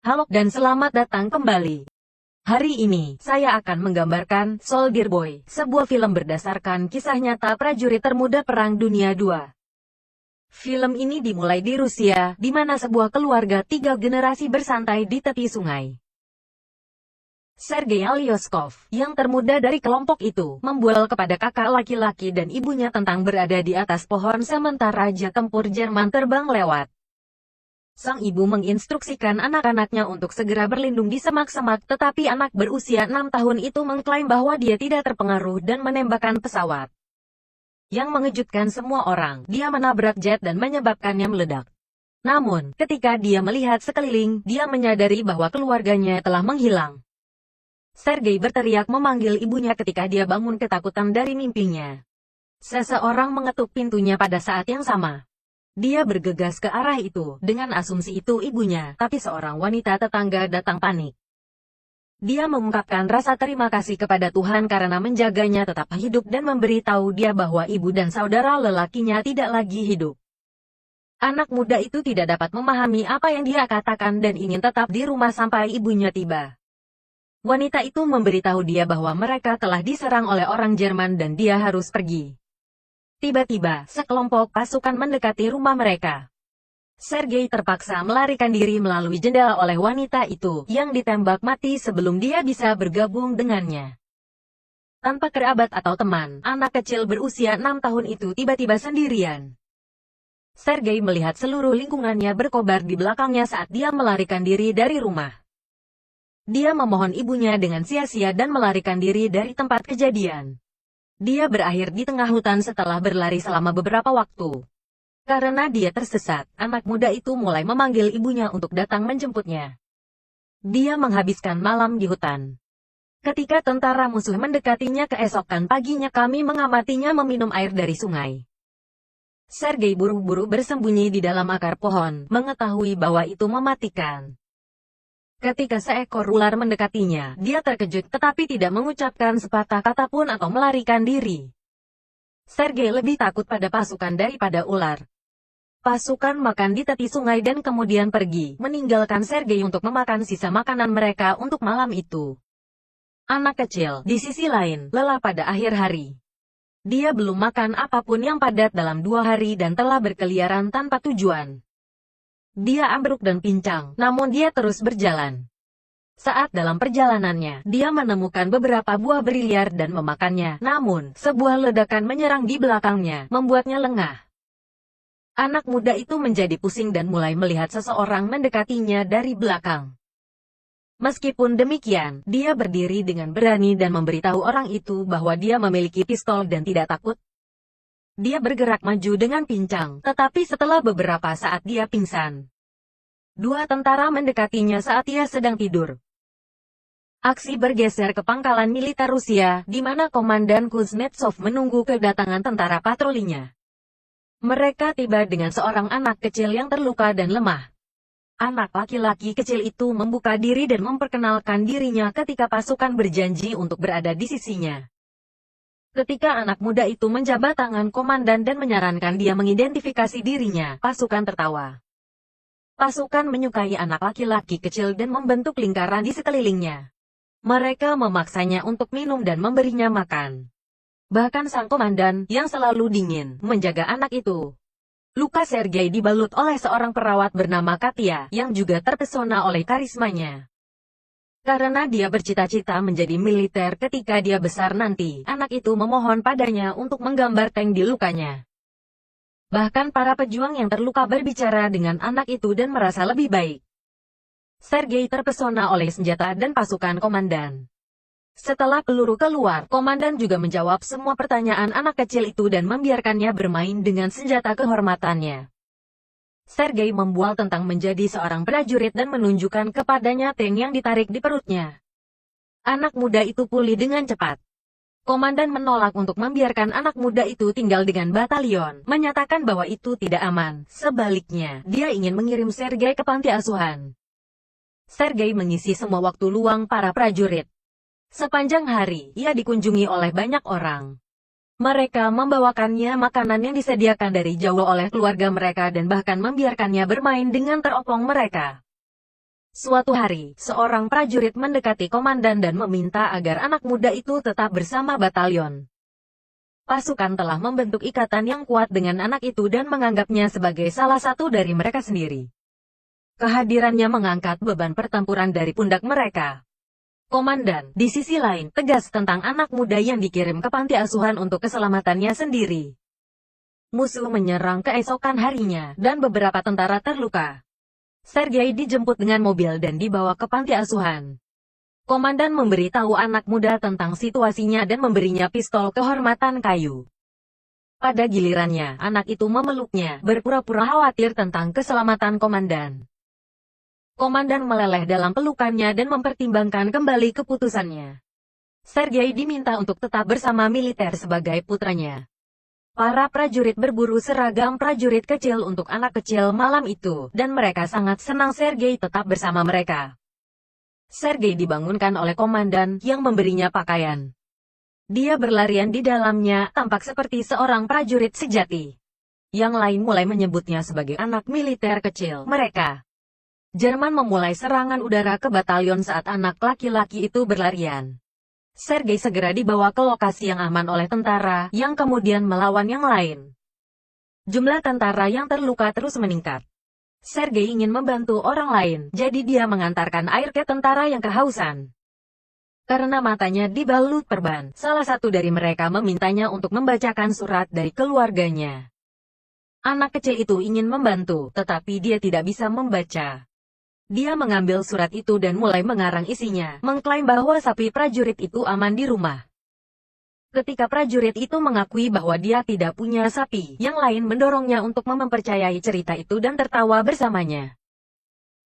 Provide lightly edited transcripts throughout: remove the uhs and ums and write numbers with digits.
Halo dan selamat datang kembali. Hari ini, saya akan menggambarkan Soldier Boy, sebuah film berdasarkan kisah nyata prajurit termuda Perang Dunia II. Film ini dimulai di Rusia, di mana sebuah keluarga 3 generasi bersantai di tepi sungai. Sergei Alyoskov, yang termuda dari kelompok itu, membual kepada kakak laki-laki dan ibunya tentang berada di atas pohon sementara raja tempur Jerman terbang lewat. Sang ibu menginstruksikan anak-anaknya untuk segera berlindung di semak-semak, tetapi anak berusia 6 tahun itu mengklaim bahwa dia tidak terpengaruh dan menembakkan pesawat. Yang mengejutkan semua orang, dia menabrak jet dan menyebabkannya meledak. Namun, ketika dia melihat sekeliling, dia menyadari bahwa keluarganya telah menghilang. Sergei berteriak memanggil ibunya ketika dia bangun ketakutan dari mimpinya. Seseorang mengetuk pintunya pada saat yang sama. Dia bergegas ke arah itu, dengan asumsi itu ibunya, tapi seorang wanita tetangga datang panik. Dia mengungkapkan rasa terima kasih kepada Tuhan karena menjaganya tetap hidup dan memberitahu dia bahwa ibu dan saudara lelakinya tidak lagi hidup. Anak muda itu tidak dapat memahami apa yang dia katakan dan ingin tetap di rumah sampai ibunya tiba. Wanita itu memberitahu dia bahwa mereka telah diserang oleh orang Jerman dan dia harus pergi. Tiba-tiba, sekelompok pasukan mendekati rumah mereka. Sergei terpaksa melarikan diri melalui jendela oleh wanita itu, yang ditembak mati sebelum dia bisa bergabung dengannya. Tanpa kerabat atau teman, anak kecil berusia 6 tahun itu tiba-tiba sendirian. Sergei melihat seluruh lingkungannya berkobar di belakangnya saat dia melarikan diri dari rumah. Dia memohon ibunya dengan sia-sia dan melarikan diri dari tempat kejadian. Dia berakhir di tengah hutan setelah berlari selama beberapa waktu. Karena dia tersesat, anak muda itu mulai memanggil ibunya untuk datang menjemputnya. Dia menghabiskan malam di hutan. Ketika tentara musuh mendekatinya keesokan paginya kami mengamatinya meminum air dari sungai. Sergei buru-buru bersembunyi di dalam akar pohon, mengetahui bahwa itu mematikan. Ketika seekor ular mendekatinya, dia terkejut tetapi tidak mengucapkan sepatah kata pun atau melarikan diri. Sergei lebih takut pada pasukan daripada ular. Pasukan makan di tepi sungai dan kemudian pergi, meninggalkan Sergei untuk memakan sisa makanan mereka untuk malam itu. Anak kecil, di sisi lain, lelah pada akhir hari. Dia belum makan apapun yang padat dalam 2 hari dan telah berkeliaran tanpa tujuan. Dia ambruk dan pincang, namun dia terus berjalan. Saat dalam perjalanannya, dia menemukan beberapa buah beri liar dan memakannya, namun, sebuah ledakan menyerang di belakangnya, membuatnya lengah. Anak muda itu menjadi pusing dan mulai melihat seseorang mendekatinya dari belakang. Meskipun demikian, dia berdiri dengan berani dan memberitahu orang itu bahwa dia memiliki pistol dan tidak takut. Dia bergerak maju dengan pincang, tetapi setelah beberapa saat dia pingsan. 2 tentara mendekatinya saat dia sedang tidur. Aksi bergeser ke pangkalan militer Rusia, di mana Komandan Kuznetsov menunggu kedatangan tentara patrolinya. Mereka tiba dengan seorang anak kecil yang terluka dan lemah. Anak laki-laki kecil itu membuka diri dan memperkenalkan dirinya ketika pasukan berjanji untuk berada di sisinya. Ketika anak muda itu menjabat tangan komandan dan menyarankan dia mengidentifikasi dirinya, pasukan tertawa. Pasukan menyukai anak laki-laki kecil dan membentuk lingkaran di sekelilingnya. Mereka memaksanya untuk minum dan memberinya makan. Bahkan sang komandan, yang selalu dingin, menjaga anak itu. Luka Sergei dibalut oleh seorang perawat bernama Katya, yang juga terpesona oleh karismanya. Karena dia bercita-cita menjadi militer ketika dia besar nanti, anak itu memohon padanya untuk menggambar tank di lukanya. Bahkan para pejuang yang terluka berbicara dengan anak itu dan merasa lebih baik. Sergei terpesona oleh senjata dan pasukan komandan. Setelah peluru keluar, komandan juga menjawab semua pertanyaan anak kecil itu dan membiarkannya bermain dengan senjata kehormatannya. Sergei membual tentang menjadi seorang prajurit dan menunjukkan kepadanya tank yang ditarik di perutnya. Anak muda itu pulih dengan cepat. Komandan menolak untuk membiarkan anak muda itu tinggal dengan batalion, menyatakan bahwa itu tidak aman. Sebaliknya, dia ingin mengirim Sergei ke panti asuhan. Sergei mengisi semua waktu luang para prajurit. Sepanjang hari, ia dikunjungi oleh banyak orang. Mereka membawakannya makanan yang disediakan dari jauh oleh keluarga mereka dan bahkan membiarkannya bermain dengan teropong mereka. Suatu hari, seorang prajurit mendekati komandan dan meminta agar anak muda itu tetap bersama batalion. Pasukan telah membentuk ikatan yang kuat dengan anak itu dan menganggapnya sebagai salah satu dari mereka sendiri. Kehadirannya mengangkat beban pertempuran dari pundak mereka. Komandan, di sisi lain, tegas tentang anak muda yang dikirim ke panti asuhan untuk keselamatannya sendiri. Musuh menyerang keesokan harinya, dan beberapa tentara terluka. Sergei dijemput dengan mobil dan dibawa ke panti asuhan. Komandan memberitahu anak muda tentang situasinya dan memberinya pistol kehormatan kayu. Pada gilirannya, anak itu memeluknya, berpura-pura khawatir tentang keselamatan komandan. Komandan meleleh dalam pelukannya dan mempertimbangkan kembali keputusannya. Sergei diminta untuk tetap bersama militer sebagai putranya. Para prajurit berburu seragam prajurit kecil untuk anak kecil malam itu, dan mereka sangat senang Sergei tetap bersama mereka. Sergei dibangunkan oleh komandan yang memberinya pakaian. Dia berlarian di dalamnya, tampak seperti seorang prajurit sejati. Yang lain mulai menyebutnya sebagai anak militer kecil mereka. Jerman memulai serangan udara ke batalion saat anak laki-laki itu berlarian. Sergei segera dibawa ke lokasi yang aman oleh tentara, yang kemudian melawan yang lain. Jumlah tentara yang terluka terus meningkat. Sergei ingin membantu orang lain, jadi dia mengantarkan air ke tentara yang kehausan. Karena matanya dibalut perban, salah satu dari mereka memintanya untuk membacakan surat dari keluarganya. Anak kecil itu ingin membantu, tetapi dia tidak bisa membaca. Dia mengambil surat itu dan mulai mengarang isinya, mengklaim bahwa sapi prajurit itu aman di rumah. Ketika prajurit itu mengakui bahwa dia tidak punya sapi, yang lain mendorongnya untuk mempercayai cerita itu dan tertawa bersamanya.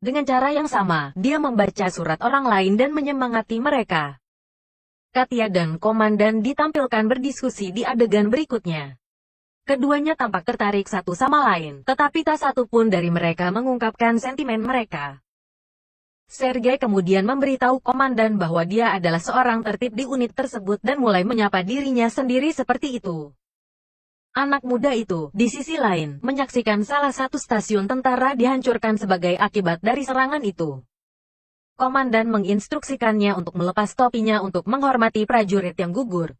Dengan cara yang sama, dia membaca surat orang lain dan menyemangati mereka. Katia dan komandan ditampilkan berdiskusi di adegan berikutnya. Keduanya tampak tertarik satu sama lain, tetapi tak satu pun dari mereka mengungkapkan sentimen mereka. Sergei kemudian memberitahu komandan bahwa dia adalah seorang tertib di unit tersebut dan mulai menyapa dirinya sendiri seperti itu. Anak muda itu, di sisi lain, menyaksikan salah satu stasiun tentara dihancurkan sebagai akibat dari serangan itu. Komandan menginstruksikannya untuk melepas topinya untuk menghormati prajurit yang gugur.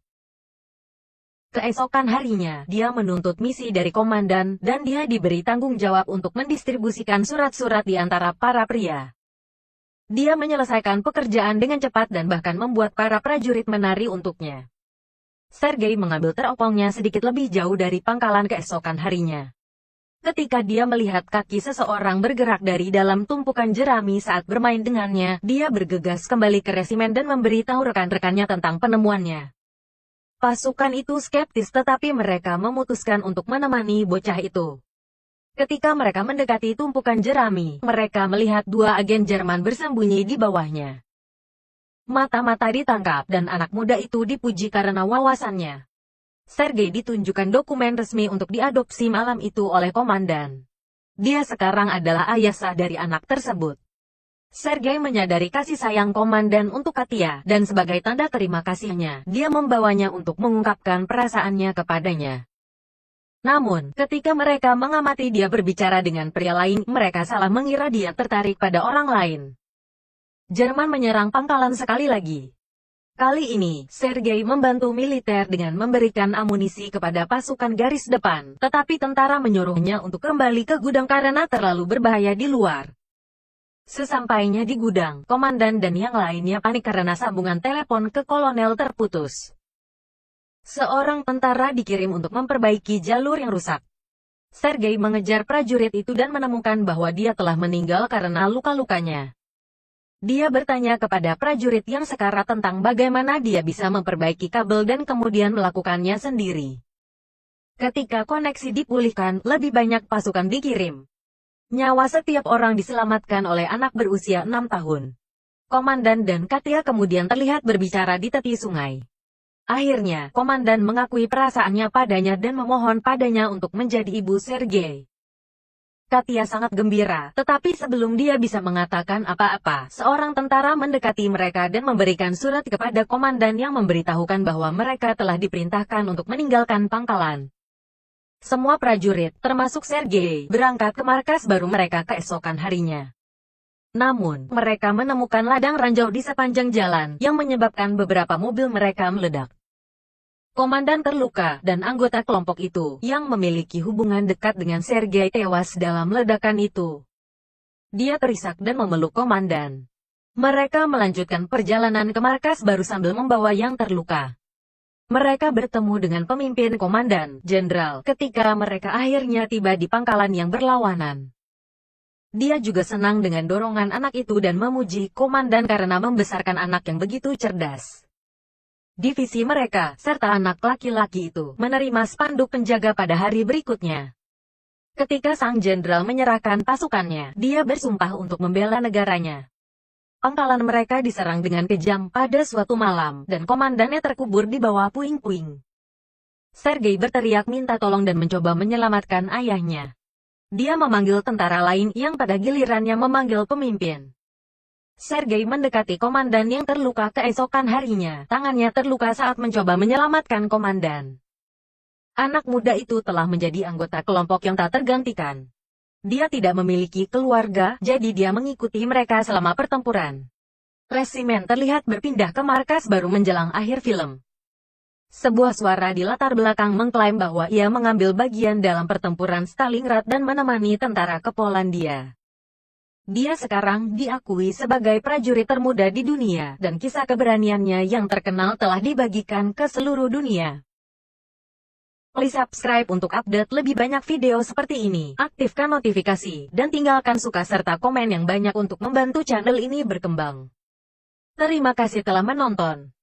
Keesokan harinya, dia menuntut misi dari komandan, dan dia diberi tanggung jawab untuk mendistribusikan surat-surat di antara para pria. Dia menyelesaikan pekerjaan dengan cepat dan bahkan membuat para prajurit menari untuknya. Sergei mengambil teropongnya sedikit lebih jauh dari pangkalan keesokan harinya. Ketika dia melihat kaki seseorang bergerak dari dalam tumpukan jerami saat bermain dengannya, dia bergegas kembali ke resimen dan memberitahu rekan-rekannya tentang penemuannya. Pasukan itu skeptis tetapi mereka memutuskan untuk menemani bocah itu. Ketika mereka mendekati tumpukan jerami, mereka melihat dua agen Jerman bersembunyi di bawahnya. Mata-mata ditangkap dan anak muda itu dipuji karena wawasannya. Sergei ditunjukkan dokumen resmi untuk diadopsi malam itu oleh komandan. Dia sekarang adalah ayah sah dari anak tersebut. Sergei menyadari kasih sayang komandan untuk Katia, dan sebagai tanda terima kasihnya, dia membawanya untuk mengungkapkan perasaannya kepadanya. Namun, ketika mereka mengamati dia berbicara dengan pria lain, mereka salah mengira dia tertarik pada orang lain. Jerman menyerang pangkalan sekali lagi. Kali ini, Sergei membantu militer dengan memberikan amunisi kepada pasukan garis depan, tetapi tentara menyuruhnya untuk kembali ke gudang karena terlalu berbahaya di luar. Sesampainya di gudang, komandan dan yang lainnya panik karena sambungan telepon ke kolonel terputus. Seorang tentara dikirim untuk memperbaiki jalur yang rusak. Sergei mengejar prajurit itu dan menemukan bahwa dia telah meninggal karena luka-lukanya. Dia bertanya kepada prajurit yang sekarat tentang bagaimana dia bisa memperbaiki kabel dan kemudian melakukannya sendiri. Ketika koneksi dipulihkan, lebih banyak pasukan dikirim. Nyawa setiap orang diselamatkan oleh anak berusia 6 tahun. Komandan dan Katia kemudian terlihat berbicara di tepi sungai. Akhirnya, komandan mengakui perasaannya padanya dan memohon padanya untuk menjadi ibu Sergei. Katia sangat gembira, tetapi sebelum dia bisa mengatakan apa-apa, seorang tentara mendekati mereka dan memberikan surat kepada komandan yang memberitahukan bahwa mereka telah diperintahkan untuk meninggalkan pangkalan. Semua prajurit, termasuk Sergei, berangkat ke markas baru mereka keesokan harinya. Namun, mereka menemukan ladang ranjau di sepanjang jalan, yang menyebabkan beberapa mobil mereka meledak. Komandan terluka, dan anggota kelompok itu, yang memiliki hubungan dekat dengan Sergei tewas dalam ledakan itu. Dia terisak dan memeluk komandan. Mereka melanjutkan perjalanan ke markas baru sambil membawa yang terluka. Mereka bertemu dengan pemimpin komandan, jenderal, ketika mereka akhirnya tiba di pangkalan yang berlawanan. Dia juga senang dengan dorongan anak itu dan memuji komandan karena membesarkan anak yang begitu cerdas. Divisi mereka, serta anak laki-laki itu, menerima spanduk penjaga pada hari berikutnya. Ketika sang jenderal menyerahkan pasukannya, dia bersumpah untuk membela negaranya. Pangkalan mereka diserang dengan kejam pada suatu malam, dan komandannya terkubur di bawah puing-puing. Sergei berteriak minta tolong dan mencoba menyelamatkan ayahnya. Dia memanggil tentara lain yang pada gilirannya memanggil pemimpin. Sergei mendekati komandan yang terluka keesokan harinya. Tangannya terluka saat mencoba menyelamatkan komandan. Anak muda itu telah menjadi anggota kelompok yang tak tergantikan. Dia tidak memiliki keluarga, jadi dia mengikuti mereka selama pertempuran. Resimen terlihat berpindah ke markas baru menjelang akhir film. Sebuah suara di latar belakang mengklaim bahwa ia mengambil bagian dalam pertempuran Stalingrad dan menemani tentara ke Polandia. Dia sekarang diakui sebagai prajurit termuda di dunia, dan kisah keberaniannya yang terkenal telah dibagikan ke seluruh dunia. Please subscribe untuk update lebih banyak video seperti ini, aktifkan notifikasi, dan tinggalkan suka serta komen yang banyak untuk membantu channel ini berkembang. Terima kasih telah menonton.